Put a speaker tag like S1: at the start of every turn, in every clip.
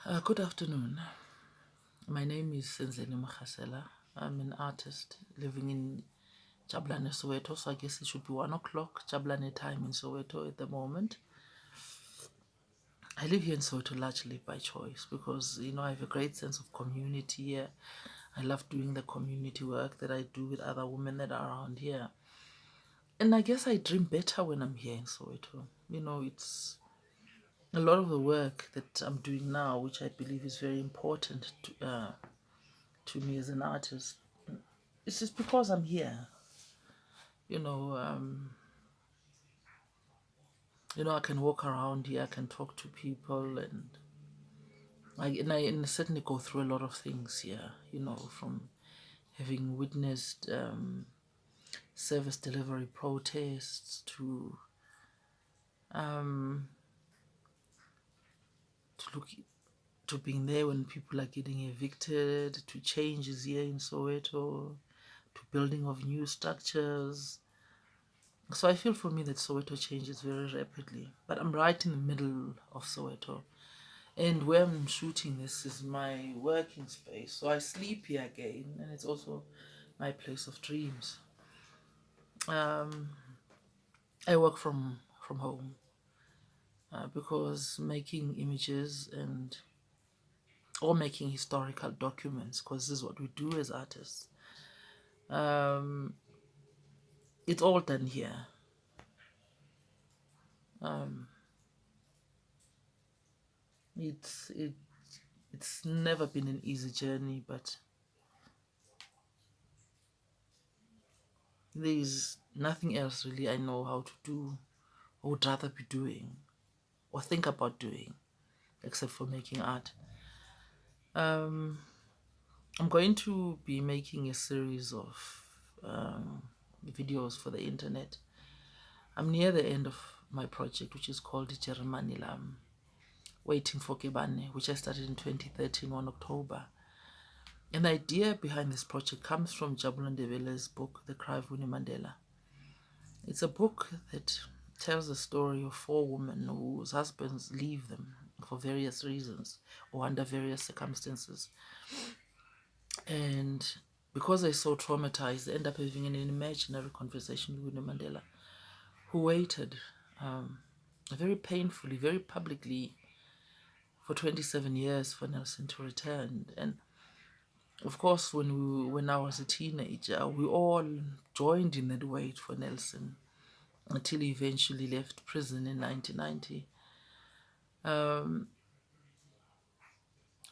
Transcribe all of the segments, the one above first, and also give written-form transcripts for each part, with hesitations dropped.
S1: Good afternoon. My name is Senzeni Mkhasela. I'm an artist living in Jablane, Soweto. So I guess it should be 1 o'clock Jablane time in Soweto at the moment. I live here in Soweto largely by choice because I have a great sense of community here. I love doing the community work that I do with other women that are around here. And I guess I dream better when I'm here in Soweto. It's a lot of the work that I'm doing now, which I believe is very important to me as an artist. It's just because I'm here. You know, um, I can walk around here, I can talk to people, and I certainly go through a lot of things here. From having witnessed service delivery protests um, to look to being there when people are getting evicted, to changes here in Soweto, to building of new structures. So I feel for me that Soweto changes very rapidly. But I'm right in the middle of Soweto. And where I'm shooting this is my working space. So I sleep here again, and it's also my place of dreams. Um, I work from home because making images and or making historical documents, because this is what we do as artists. Um, it's all done here. Um, it's it it's never been an easy journey, but there's nothing else really I know how to do or would rather be doing or think about doing except for making art. Um, I'm going to be making a series of videos for the internet. I'm near the end of my project, which is called Ijeremani Lam, Waiting for Kebane, which I started in 2013, 1 October. And the idea behind this project comes from Jabulani Ndebele's book, The Cry of Winnie Mandela. It's a book that tells the story of four women whose husbands leave them for various reasons or under various circumstances. And because they're so traumatized, they end up having an imaginary conversation with Winnie Mandela, who waited very painfully, very publicly for 27 years for Nelson to return. And of course, when I was a teenager, we all joined in that wait for Nelson until he eventually left prison in 1990. Um,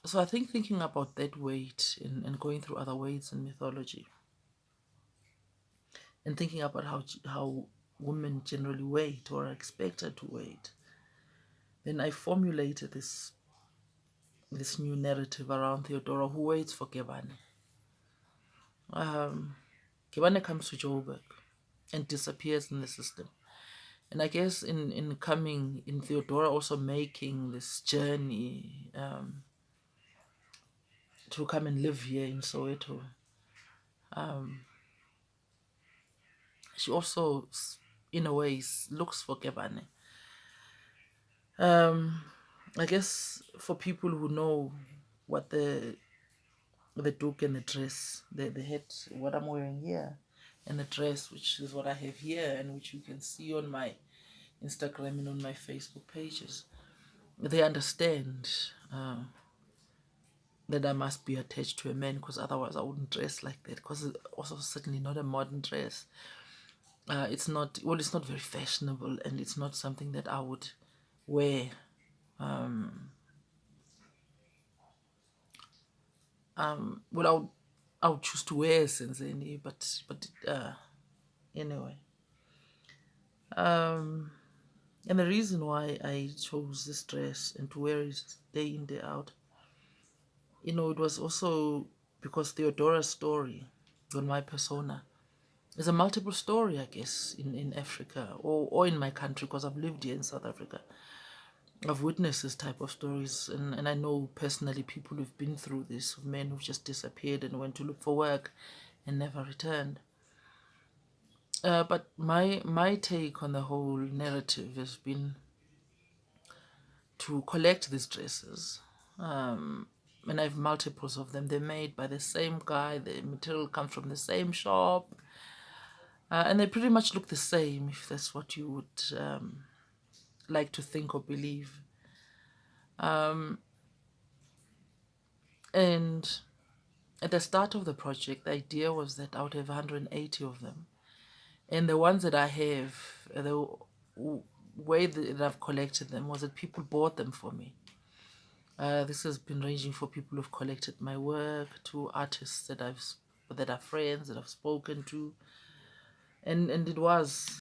S1: so I think thinking about that weight and going through other weights in mythology and thinking about how women generally wait or are expected to wait, then I formulated this new narrative around Theodora who waits for Kebane. Kebane comes to Joburg and disappears in the system. And I guess in coming in Theodora also making this journey to come and live here in Soweto, she also, in a way, looks for Kebane. I guess for people who know what the duke and the dress, the head, what I'm wearing here, and the dress, which is what I have here, and which you can see on my Instagram and on my Facebook pages, they understand that I must be attached to a man because otherwise I wouldn't dress like that. Because it's also certainly not a modern dress. It's not It's not very fashionable, and it's not something that I would wear. Well, I would choose to wear Senzeni, but anyway. Um, and the reason why I chose this dress and to wear it day in day out, it was also because Theodora's story on my persona is a multiple story, I guess, in Africa or in my country because I've lived here in South Africa. I've witnessed this type of stories, and I know personally people who've been through this, of men who've just disappeared and went to look for work and never returned. But my take on the whole narrative has been to collect these dresses and I have multiples of them. They're made by the same guy. The material comes from the same shop, and they pretty much look the same, if that's what you would like to think or believe. And at the start of the project, the idea was that I would have 180 of them. And the ones that I have, the way that I've collected them was that people bought them for me. This has been ranging for people who've collected my work to artists that are friends that I've spoken to, and it was